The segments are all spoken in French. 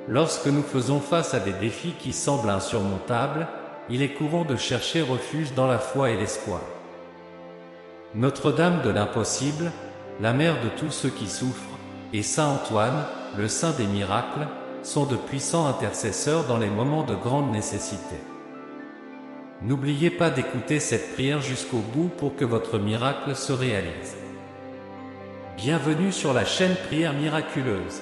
Lorsque nous faisons face à des défis qui semblent insurmontables, il est courant de chercher refuge dans la foi et l'espoir. Notre-Dame de l'impossible, la mère de tous ceux qui souffrent, et Saint Antoine, le saint des miracles, sont de puissants intercesseurs dans les moments de grande nécessité. N'oubliez pas d'écouter cette prière jusqu'au bout pour que votre miracle se réalise. Bienvenue sur la chaîne Prière Miraculeuse.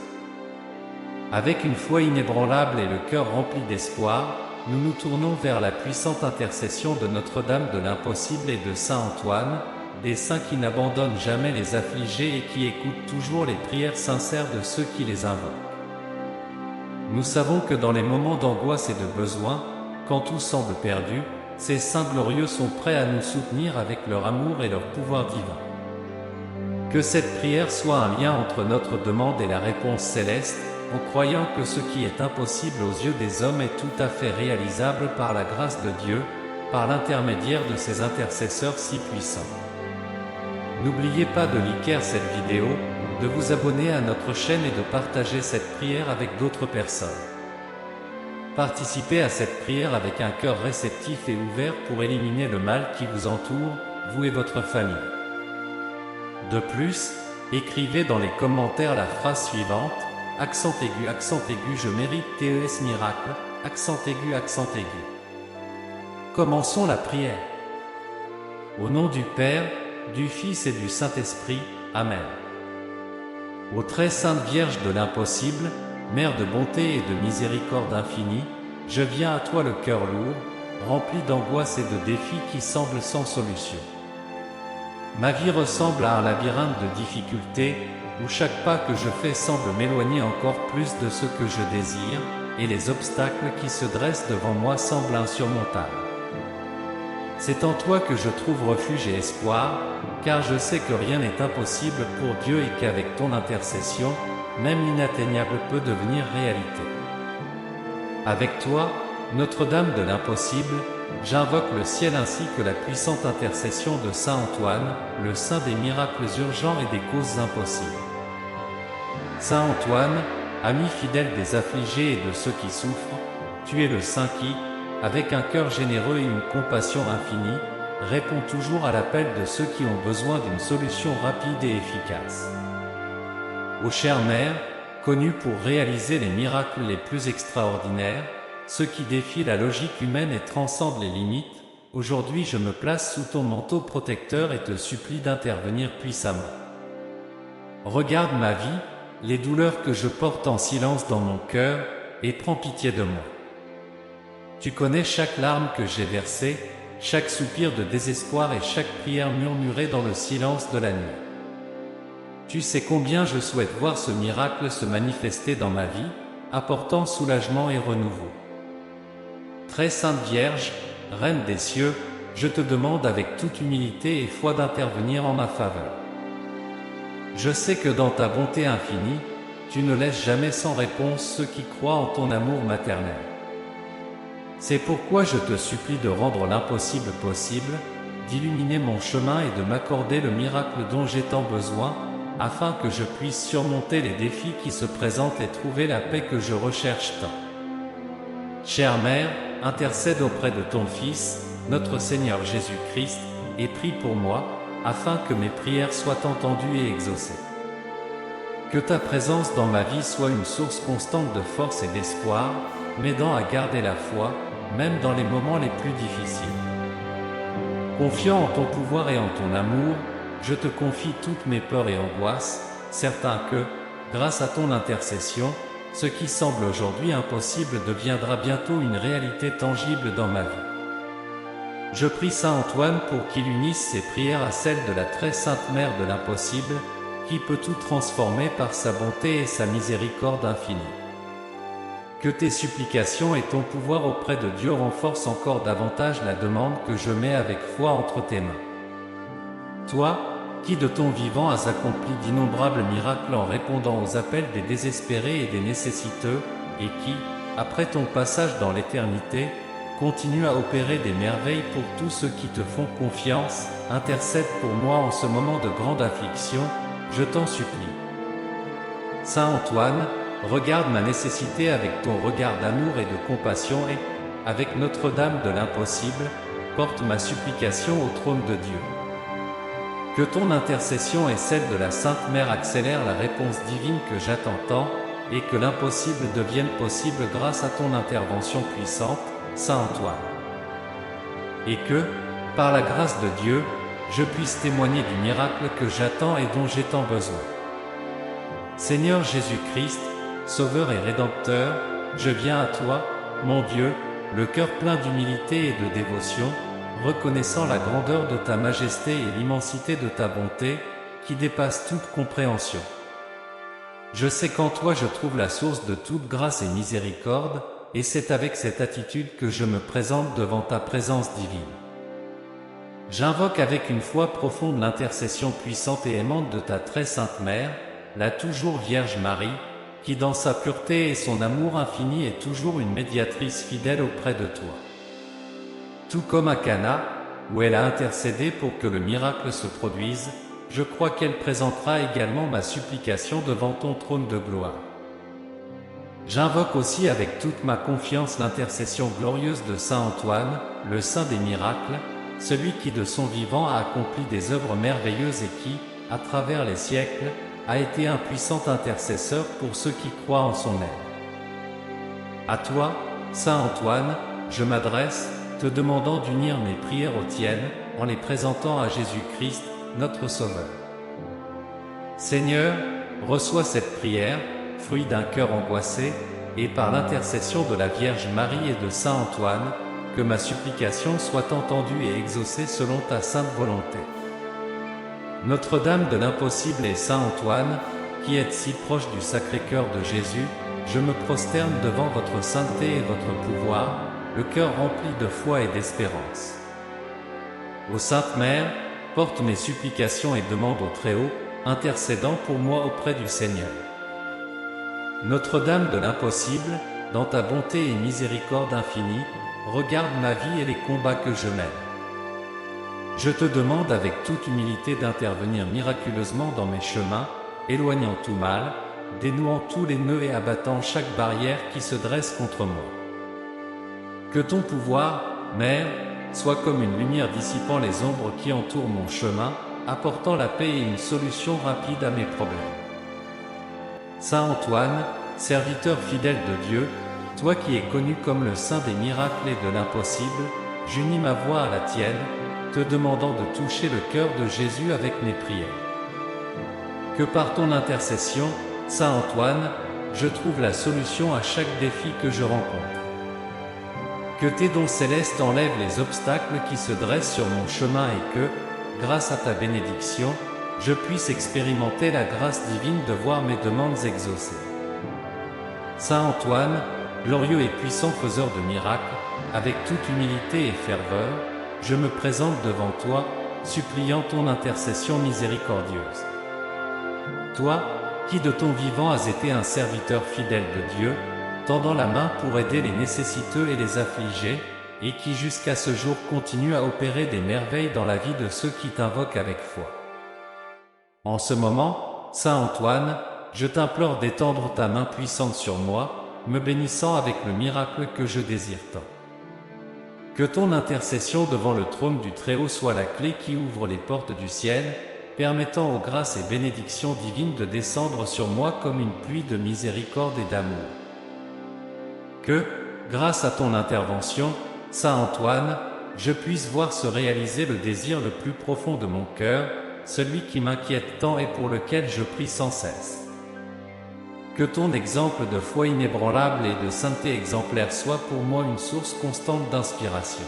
Avec une foi inébranlable et le cœur rempli d'espoir, nous nous tournons vers la puissante intercession de Notre-Dame de l'impossible et de Saint Antoine, des saints qui n'abandonnent jamais les affligés et qui écoutent toujours les prières sincères de ceux qui les invoquent. Nous savons que dans les moments d'angoisse et de besoin, quand tout semble perdu, ces saints glorieux sont prêts à nous soutenir avec leur amour et leur pouvoir divin. Que cette prière soit un lien entre notre demande et la réponse céleste, en croyant que ce qui est impossible aux yeux des hommes est tout à fait réalisable par la grâce de Dieu, par l'intermédiaire de ses intercesseurs si puissants. N'oubliez pas de liker cette vidéo, de vous abonner à notre chaîne et de partager cette prière avec d'autres personnes. Participez à cette prière avec un cœur réceptif et ouvert pour éliminer le mal qui vous entoure, vous et votre famille. De plus, écrivez dans les commentaires la phrase suivante: accent aigu, je mérite TES miracle, accent aigu. Commençons la prière. Au nom du Père, du Fils et du Saint-Esprit, Amen. Ô très sainte Vierge de l'impossible, Mère de bonté et de miséricorde infinie, je viens à toi le cœur lourd, rempli d'angoisse et de défis qui semblent sans solution. Ma vie ressemble à un labyrinthe de difficultés, où chaque pas que je fais semble m'éloigner encore plus de ce que je désire, et les obstacles qui se dressent devant moi semblent insurmontables. C'est en toi que je trouve refuge et espoir, car je sais que rien n'est impossible pour Dieu et qu'avec ton intercession, même l'inatteignable peut devenir réalité. Avec toi, Notre-Dame de l'impossible, j'invoque le ciel ainsi que la puissante intercession de Saint Antoine, le saint des miracles urgents et des causes impossibles. Saint Antoine, ami fidèle des affligés et de ceux qui souffrent, tu es le saint qui, avec un cœur généreux et une compassion infinie, répond toujours à l'appel de ceux qui ont besoin d'une solution rapide et efficace. Ô chère Mère, connue pour réaliser les miracles les plus extraordinaires, ceux qui défient la logique humaine et transcendent les limites, aujourd'hui je me place sous ton manteau protecteur et te supplie d'intervenir puissamment. Regarde ma vie, les douleurs que je porte en silence dans mon cœur, et prends pitié de moi. Tu connais chaque larme que j'ai versée, chaque soupir de désespoir et chaque prière murmurée dans le silence de la nuit. Tu sais combien je souhaite voir ce miracle se manifester dans ma vie, apportant soulagement et renouveau. Très sainte Vierge, Reine des cieux, je te demande avec toute humilité et foi d'intervenir en ma faveur. Je sais que dans ta bonté infinie, tu ne laisses jamais sans réponse ceux qui croient en ton amour maternel. C'est pourquoi je te supplie de rendre l'impossible possible, d'illuminer mon chemin et de m'accorder le miracle dont j'ai tant besoin, afin que je puisse surmonter les défis qui se présentent et trouver la paix que je recherche tant. Chère Mère, intercède auprès de ton Fils, notre Seigneur Jésus-Christ, et prie pour moi, afin que mes prières soient entendues et exaucées. Que ta présence dans ma vie soit une source constante de force et d'espoir, m'aidant à garder la foi, même dans les moments les plus difficiles. Confiant en ton pouvoir et en ton amour, je te confie toutes mes peurs et angoisses, certain que, grâce à ton intercession, ce qui semble aujourd'hui impossible deviendra bientôt une réalité tangible dans ma vie. Je prie Saint Antoine pour qu'il unisse ses prières à celles de la très sainte Mère de l'impossible, qui peut tout transformer par sa bonté et sa miséricorde infinie. Que tes supplications et ton pouvoir auprès de Dieu renforcent encore davantage la demande que je mets avec foi entre tes mains. Toi, qui de ton vivant as accompli d'innombrables miracles en répondant aux appels des désespérés et des nécessiteux, et qui, après ton passage dans l'éternité, continue à opérer des merveilles pour tous ceux qui te font confiance, intercède pour moi en ce moment de grande affliction, je t'en supplie. Saint Antoine, regarde ma nécessité avec ton regard d'amour et de compassion et, avec Notre-Dame de l'impossible, porte ma supplication au trône de Dieu. Que ton intercession et celle de la Sainte Mère accélèrent la réponse divine que j'attends tant, et que l'impossible devienne possible grâce à ton intervention puissante, Saint Antoine. Et que, par la grâce de Dieu, je puisse témoigner du miracle que j'attends et dont j'ai tant besoin. Seigneur Jésus-Christ, Sauveur et Rédempteur, je viens à toi, mon Dieu, le cœur plein d'humilité et de dévotion, reconnaissant la grandeur de ta majesté et l'immensité de ta bonté, qui dépasse toute compréhension. Je sais qu'en toi je trouve la source de toute grâce et miséricorde, et c'est avec cette attitude que je me présente devant ta présence divine. J'invoque avec une foi profonde l'intercession puissante et aimante de ta très sainte Mère, la toujours Vierge Marie, qui dans sa pureté et son amour infini est toujours une médiatrice fidèle auprès de toi. Tout comme à Cana, où elle a intercédé pour que le miracle se produise, je crois qu'elle présentera également ma supplication devant ton trône de gloire. J'invoque aussi avec toute ma confiance l'intercession glorieuse de Saint Antoine, le Saint des miracles, celui qui de son vivant a accompli des œuvres merveilleuses et qui, à travers les siècles, a été un puissant intercesseur pour ceux qui croient en son aide. À toi, Saint Antoine, je m'adresse, te demandant d'unir mes prières aux tiennes, en les présentant à Jésus-Christ, notre Sauveur. Seigneur, reçois cette prière, fruit d'un cœur angoissé, et par l'intercession de la Vierge Marie et de Saint Antoine, que ma supplication soit entendue et exaucée selon ta sainte volonté. Notre-Dame de l'impossible et Saint Antoine, qui êtes si proche du Sacré-Cœur de Jésus, je me prosterne devant votre sainteté et votre pouvoir, le cœur rempli de foi et d'espérance. Ô Sainte Mère, porte mes supplications et demande au Très-Haut, intercédant pour moi auprès du Seigneur. Notre-Dame de l'impossible, dans ta bonté et miséricorde infinie, regarde ma vie et les combats que je mène. Je te demande avec toute humilité d'intervenir miraculeusement dans mes chemins, éloignant tout mal, dénouant tous les nœuds et abattant chaque barrière qui se dresse contre moi. Que ton pouvoir, Mère, soit comme une lumière dissipant les ombres qui entourent mon chemin, apportant la paix et une solution rapide à mes problèmes. Saint Antoine, serviteur fidèle de Dieu, toi qui es connu comme le Saint des miracles et de l'impossible, j'unis ma voix à la tienne, te demandant de toucher le cœur de Jésus avec mes prières. Que par ton intercession, Saint Antoine, je trouve la solution à chaque défi que je rencontre. Que tes dons célestes enlèvent les obstacles qui se dressent sur mon chemin et que, grâce à ta bénédiction, je puisse expérimenter la grâce divine de voir mes demandes exaucées. Saint Antoine, glorieux et puissant faiseur de miracles, avec toute humilité et ferveur, je me présente devant toi, suppliant ton intercession miséricordieuse. Toi, qui de ton vivant as été un serviteur fidèle de Dieu, tendant la main pour aider les nécessiteux et les affligés, et qui jusqu'à ce jour continue à opérer des merveilles dans la vie de ceux qui t'invoquent avec foi. En ce moment, Saint Antoine, je t'implore d'étendre ta main puissante sur moi, me bénissant avec le miracle que je désire tant. Que ton intercession devant le trône du Très-Haut soit la clé qui ouvre les portes du ciel, permettant aux grâces et bénédictions divines de descendre sur moi comme une pluie de miséricorde et d'amour. Que, grâce à ton intervention, Saint Antoine, je puisse voir se réaliser le désir le plus profond de mon cœur, celui qui m'inquiète tant et pour lequel je prie sans cesse. Que ton exemple de foi inébranlable et de sainteté exemplaire soit pour moi une source constante d'inspiration.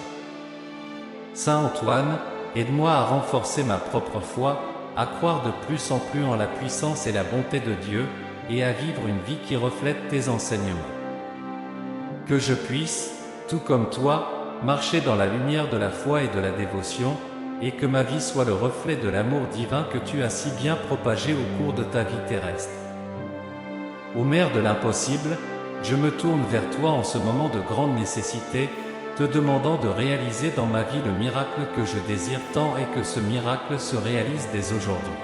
Saint Antoine, aide-moi à renforcer ma propre foi, à croire de plus en plus en la puissance et la bonté de Dieu, et à vivre une vie qui reflète tes enseignements. Que je puisse, tout comme toi, marcher dans la lumière de la foi et de la dévotion, et que ma vie soit le reflet de l'amour divin que tu as si bien propagé au cours de ta vie terrestre. Ô Mère de l'impossible, je me tourne vers toi en ce moment de grande nécessité, te demandant de réaliser dans ma vie le miracle que je désire tant et que ce miracle se réalise dès aujourd'hui.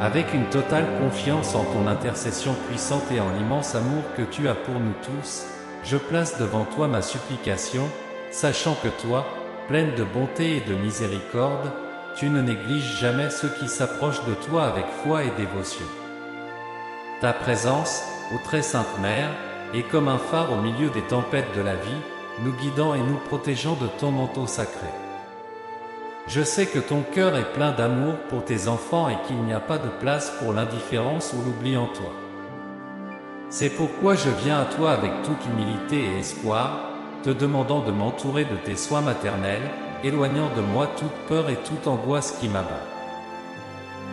avec une totale confiance en ton intercession puissante et en l'immense amour que tu as pour nous tous, je place devant toi ma supplication, sachant que toi, pleine de bonté et de miséricorde, tu ne négliges jamais ceux qui s'approchent de toi avec foi et dévotion. Ta présence, ô très sainte Mère, est comme un phare au milieu des tempêtes de la vie, nous guidant et nous protégeant de ton manteau sacré. Je sais que ton cœur est plein d'amour pour tes enfants et qu'il n'y a pas de place pour l'indifférence ou l'oubli en toi. C'est pourquoi je viens à toi avec toute humilité et espoir, te demandant de m'entourer de tes soins maternels, éloignant de moi toute peur et toute angoisse qui m'abat.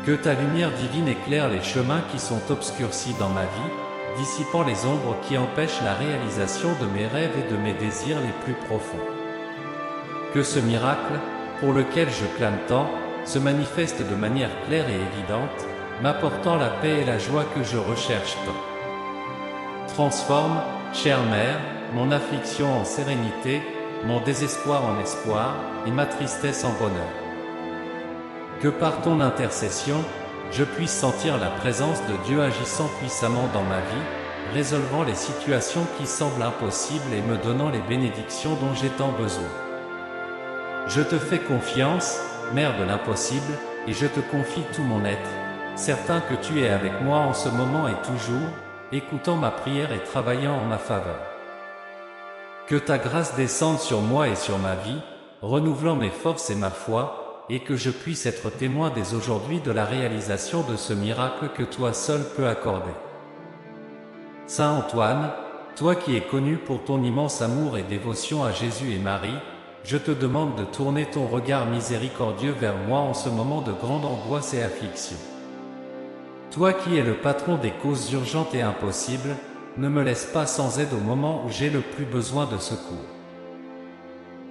Que ta lumière divine éclaire les chemins qui sont obscurcis dans ma vie, dissipant les ombres qui empêchent la réalisation de mes rêves et de mes désirs les plus profonds. Que ce miracle, pour lequel je clame tant, se manifeste de manière claire et évidente, m'apportant la paix et la joie que je recherche tant. Transforme, chère Mère, mon affliction en sérénité, mon désespoir en espoir, et ma tristesse en bonheur. Que par ton intercession, je puisse sentir la présence de Dieu agissant puissamment dans ma vie, résolvant les situations qui semblent impossibles et me donnant les bénédictions dont j'ai tant besoin. Je te fais confiance, Mère de l'impossible, et je te confie tout mon être, certain que tu es avec moi en ce moment et toujours, écoutant ma prière et travaillant en ma faveur. Que ta grâce descende sur moi et sur ma vie, renouvelant mes forces et ma foi, et que je puisse être témoin dès aujourd'hui de la réalisation de ce miracle que toi seul peux accorder. Saint Antoine, toi qui es connu pour ton immense amour et dévotion à Jésus et Marie, je te demande de tourner ton regard miséricordieux vers moi en ce moment de grande angoisse et affliction. Toi qui es le patron des causes urgentes et impossibles, ne me laisse pas sans aide au moment où j'ai le plus besoin de secours.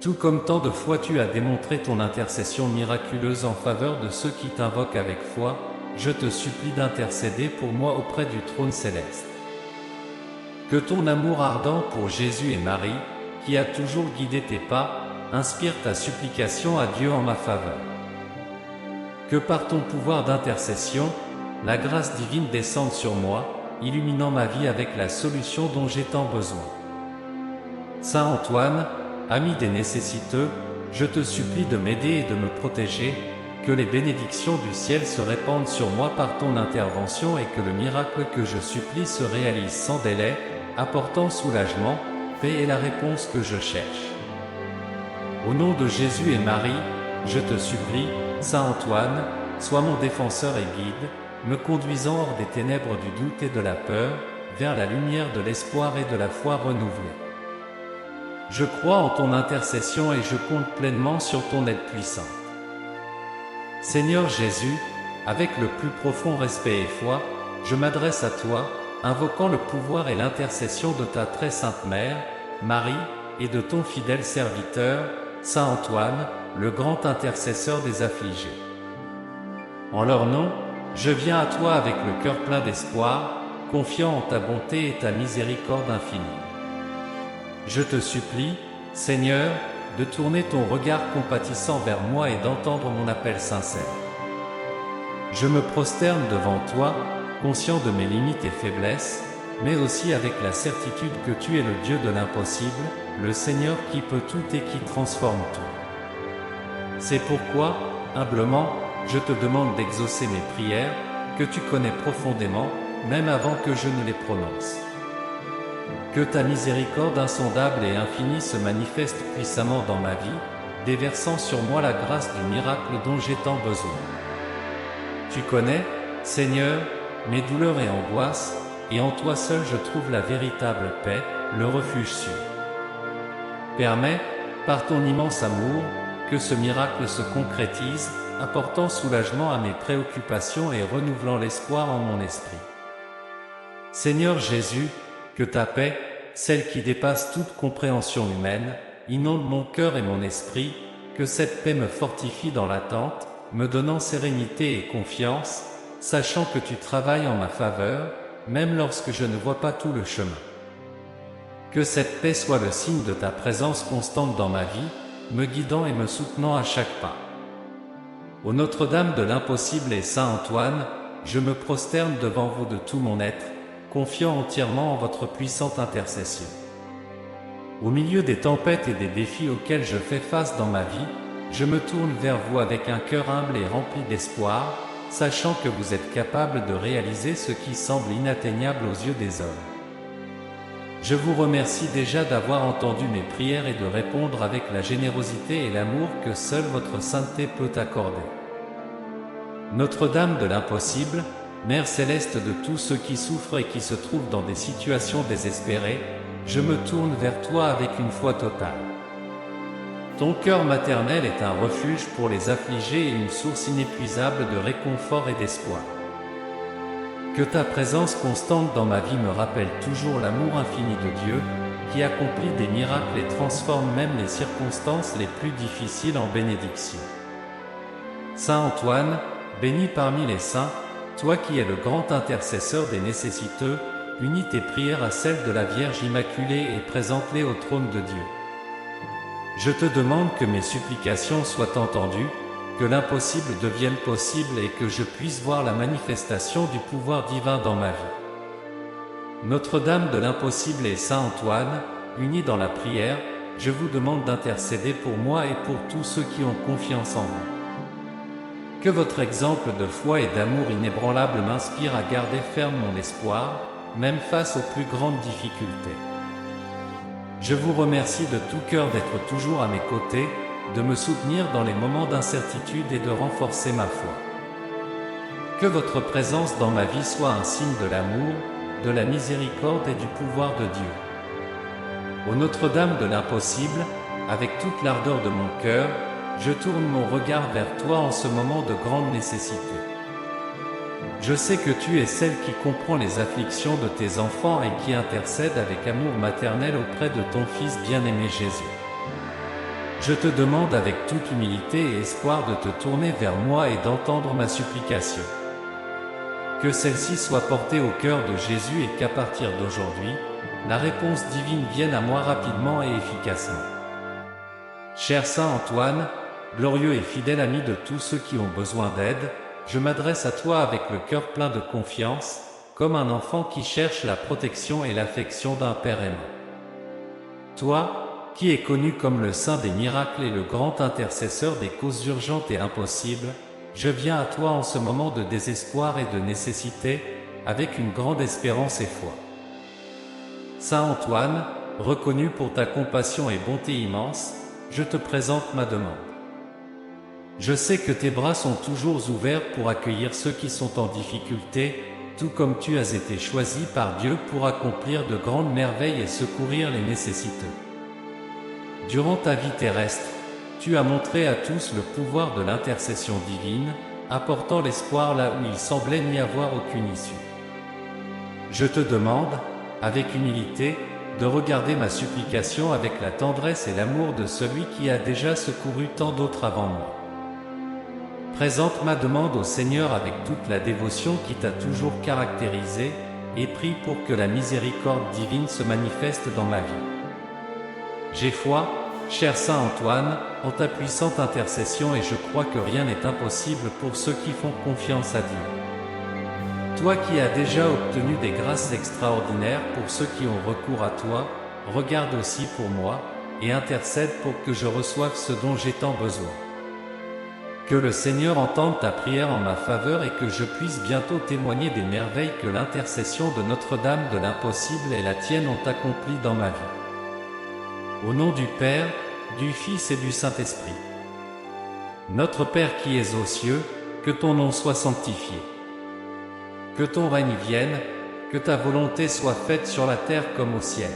Tout comme tant de fois tu as démontré ton intercession miraculeuse en faveur de ceux qui t'invoquent avec foi, je te supplie d'intercéder pour moi auprès du trône céleste. Que ton amour ardent pour Jésus et Marie, qui a toujours guidé tes pas, inspire ta supplication à Dieu en ma faveur. Que par ton pouvoir d'intercession, la grâce divine descende sur moi, illuminant ma vie avec la solution dont j'ai tant besoin. Saint Antoine, ami des nécessiteux, je te supplie de m'aider et de me protéger, que les bénédictions du ciel se répandent sur moi par ton intervention et que le miracle que je supplie se réalise sans délai, apportant soulagement, paix et la réponse que je cherche. Au nom de Jésus et Marie, je te supplie, Saint Antoine, sois mon défenseur et guide, me conduisant hors des ténèbres du doute et de la peur, vers la lumière de l'espoir et de la foi renouvelée. Je crois en ton intercession et je compte pleinement sur ton aide puissante. Seigneur Jésus, avec le plus profond respect et foi, je m'adresse à toi, invoquant le pouvoir et l'intercession de ta très sainte Mère, Marie, et de ton fidèle serviteur, Saint Antoine, le grand intercesseur des affligés. En leur nom, je viens à toi avec le cœur plein d'espoir, confiant en ta bonté et ta miséricorde infinie. Je te supplie, Seigneur, de tourner ton regard compatissant vers moi et d'entendre mon appel sincère. Je me prosterne devant toi, conscient de mes limites et faiblesses, mais aussi avec la certitude que tu es le Dieu de l'impossible, le Seigneur qui peut tout et qui transforme tout. C'est pourquoi, humblement, je te demande d'exaucer mes prières, que tu connais profondément, même avant que je ne les prononce. Que ta miséricorde insondable et infinie se manifeste puissamment dans ma vie, déversant sur moi la grâce du miracle dont j'ai tant besoin. Tu connais, Seigneur, mes douleurs et angoisses, et en toi seul je trouve la véritable paix, le refuge sûr. Permets, par ton immense amour, que ce miracle se concrétise, apportant soulagement à mes préoccupations et renouvelant l'espoir en mon esprit. Seigneur Jésus, que ta paix, celle qui dépasse toute compréhension humaine, inonde mon cœur et mon esprit, que cette paix me fortifie dans l'attente, me donnant sérénité et confiance, sachant que tu travailles en ma faveur, même lorsque je ne vois pas tout le chemin. Que cette paix soit le signe de ta présence constante dans ma vie, me guidant et me soutenant à chaque pas. Ô Notre-Dame de l'impossible et Saint Antoine, je me prosterne devant vous de tout mon être, confiant entièrement en votre puissante intercession. Au milieu des tempêtes et des défis auxquels je fais face dans ma vie, je me tourne vers vous avec un cœur humble et rempli d'espoir, sachant que vous êtes capable de réaliser ce qui semble inatteignable aux yeux des hommes. Je vous remercie déjà d'avoir entendu mes prières et de répondre avec la générosité et l'amour que seule votre sainteté peut accorder. Notre-Dame de l'impossible, Mère céleste de tous ceux qui souffrent et qui se trouvent dans des situations désespérées, je me tourne vers toi avec une foi totale. Ton cœur maternel est un refuge pour les affligés et une source inépuisable de réconfort et d'espoir. Que ta présence constante dans ma vie me rappelle toujours l'amour infini de Dieu, qui accomplit des miracles et transforme même les circonstances les plus difficiles en bénédictions. Saint Antoine, béni parmi les saints, toi qui es le grand intercesseur des nécessiteux, unis tes prières à celles de la Vierge Immaculée et présente-les au trône de Dieu. Je te demande que mes supplications soient entendues, que l'impossible devienne possible et que je puisse voir la manifestation du pouvoir divin dans ma vie. Notre-Dame de l'impossible et Saint Antoine, unis dans la prière, je vous demande d'intercéder pour moi et pour tous ceux qui ont confiance en vous. Que votre exemple de foi et d'amour inébranlable m'inspire à garder ferme mon espoir, même face aux plus grandes difficultés. Je vous remercie de tout cœur d'être toujours à mes côtés, de me soutenir dans les moments d'incertitude et de renforcer ma foi. Que votre présence dans ma vie soit un signe de l'amour, de la miséricorde et du pouvoir de Dieu. Ô Notre-Dame de l'impossible, avec toute l'ardeur de mon cœur, je tourne mon regard vers toi en ce moment de grande nécessité. Je sais que tu es celle qui comprend les afflictions de tes enfants et qui intercède avec amour maternel auprès de ton Fils bien-aimé Jésus. Je te demande avec toute humilité et espoir de te tourner vers moi et d'entendre ma supplication. Que celle-ci soit portée au cœur de Jésus et qu'à partir d'aujourd'hui, la réponse divine vienne à moi rapidement et efficacement. Cher Saint Antoine, glorieux et fidèle ami de tous ceux qui ont besoin d'aide, je m'adresse à toi avec le cœur plein de confiance, comme un enfant qui cherche la protection et l'affection d'un père aimant. Toi, qui es connu comme le saint des miracles et le grand intercesseur des causes urgentes et impossibles, je viens à toi en ce moment de désespoir et de nécessité, avec une grande espérance et foi. Saint Antoine, reconnu pour ta compassion et bonté immense, je te présente ma demande. Je sais que tes bras sont toujours ouverts pour accueillir ceux qui sont en difficulté, tout comme tu as été choisi par Dieu pour accomplir de grandes merveilles et secourir les nécessiteux. Durant ta vie terrestre, tu as montré à tous le pouvoir de l'intercession divine, apportant l'espoir là où il semblait n'y avoir aucune issue. Je te demande, avec humilité, de regarder ma supplication avec la tendresse et l'amour de celui qui a déjà secouru tant d'autres avant moi. Présente ma demande au Seigneur avec toute la dévotion qui t'a toujours caractérisé, et prie pour que la miséricorde divine se manifeste dans ma vie. J'ai foi, cher Saint Antoine, en ta puissante intercession et je crois que rien n'est impossible pour ceux qui font confiance à Dieu. Toi qui as déjà obtenu des grâces extraordinaires pour ceux qui ont recours à toi, regarde aussi pour moi, et intercède pour que je reçoive ce dont j'ai tant besoin. Que le Seigneur entende ta prière en ma faveur et que je puisse bientôt témoigner des merveilles que l'intercession de Notre-Dame de l'impossible et la tienne ont accomplies dans ma vie. Au nom du Père, du Fils et du Saint-Esprit. Notre Père qui es aux cieux, que ton nom soit sanctifié. Que ton règne vienne, que ta volonté soit faite sur la terre comme au ciel.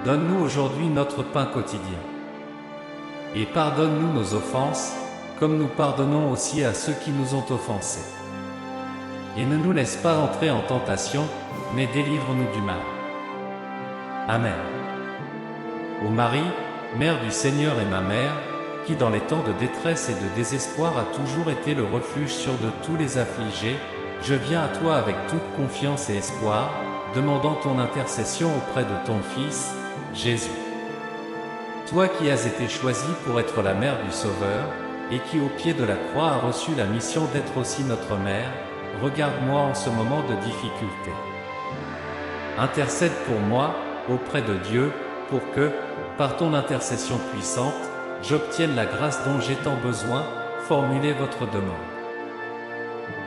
Donne-nous aujourd'hui notre pain quotidien. Et pardonne-nous nos offenses, comme nous pardonnons aussi à ceux qui nous ont offensés. Et ne nous laisse pas entrer en tentation, mais délivre-nous du mal. Amen. Ô Marie, Mère du Seigneur et ma Mère, qui dans les temps de détresse et de désespoir a toujours été le refuge sûr de tous les affligés, je viens à toi avec toute confiance et espoir, demandant ton intercession auprès de ton Fils, Jésus. Toi qui as été choisi pour être la mère du Sauveur, et qui au pied de la croix a reçu la mission d'être aussi notre mère, regarde-moi en ce moment de difficulté. Intercède pour moi, auprès de Dieu, pour que, par ton intercession puissante, j'obtienne la grâce dont j'ai tant besoin, formulez votre demande.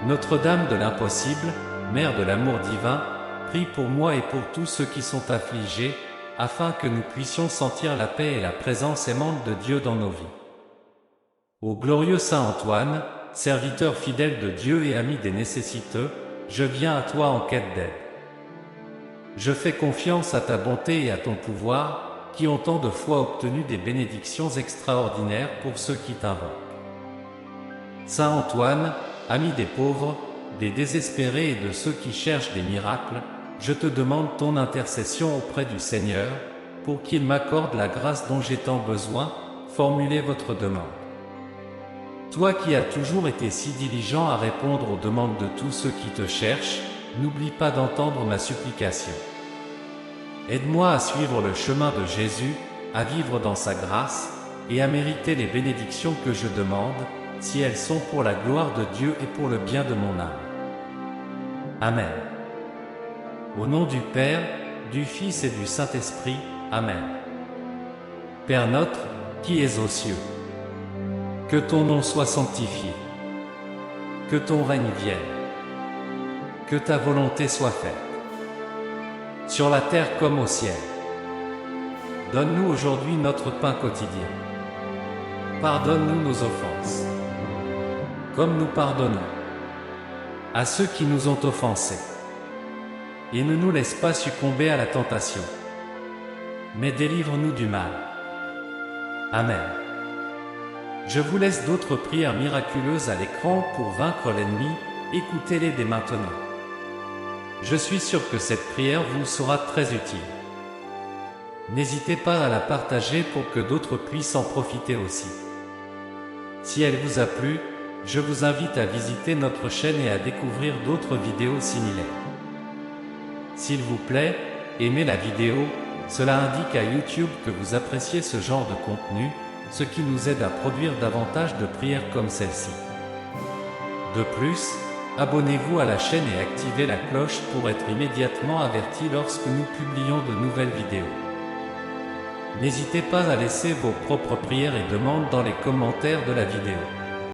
Notre-Dame de l'impossible, Mère de l'amour divin, prie pour moi et pour tous ceux qui sont affligés, afin que nous puissions sentir la paix et la présence aimante de Dieu dans nos vies. Ô glorieux Saint Antoine, serviteur fidèle de Dieu et ami des nécessiteux, je viens à toi en quête d'aide. Je fais confiance à ta bonté et à ton pouvoir, qui ont tant de fois obtenu des bénédictions extraordinaires pour ceux qui t'invoquent. Saint Antoine, ami des pauvres, des désespérés et de ceux qui cherchent des miracles, je te demande ton intercession auprès du Seigneur, pour qu'il m'accorde la grâce dont j'ai tant besoin, formulez votre demande. Toi qui as toujours été si diligent à répondre aux demandes de tous ceux qui te cherchent, n'oublie pas d'entendre ma supplication. Aide-moi à suivre le chemin de Jésus, à vivre dans sa grâce, et à mériter les bénédictions que je demande, si elles sont pour la gloire de Dieu et pour le bien de mon âme. Amen. Au nom du Père, du Fils et du Saint-Esprit. Amen. Père notre, qui es aux cieux, que ton nom soit sanctifié, que ton règne vienne, que ta volonté soit faite, sur la terre comme au ciel. Donne-nous aujourd'hui notre pain quotidien. Pardonne-nous nos offenses, comme nous pardonnons à ceux qui nous ont offensés. Et ne nous laisse pas succomber à la tentation, mais délivre-nous du mal. Amen. Je vous laisse d'autres prières miraculeuses à l'écran pour vaincre l'ennemi, écoutez-les dès maintenant. Je suis sûr que cette prière vous sera très utile. N'hésitez pas à la partager pour que d'autres puissent en profiter aussi. Si elle vous a plu, je vous invite à visiter notre chaîne et à découvrir d'autres vidéos similaires. S'il vous plaît, aimez la vidéo, cela indique à YouTube que vous appréciez ce genre de contenu, ce qui nous aide à produire davantage de prières comme celle-ci. De plus, abonnez-vous à la chaîne et activez la cloche pour être immédiatement averti lorsque nous publions de nouvelles vidéos. N'hésitez pas à laisser vos propres prières et demandes dans les commentaires de la vidéo.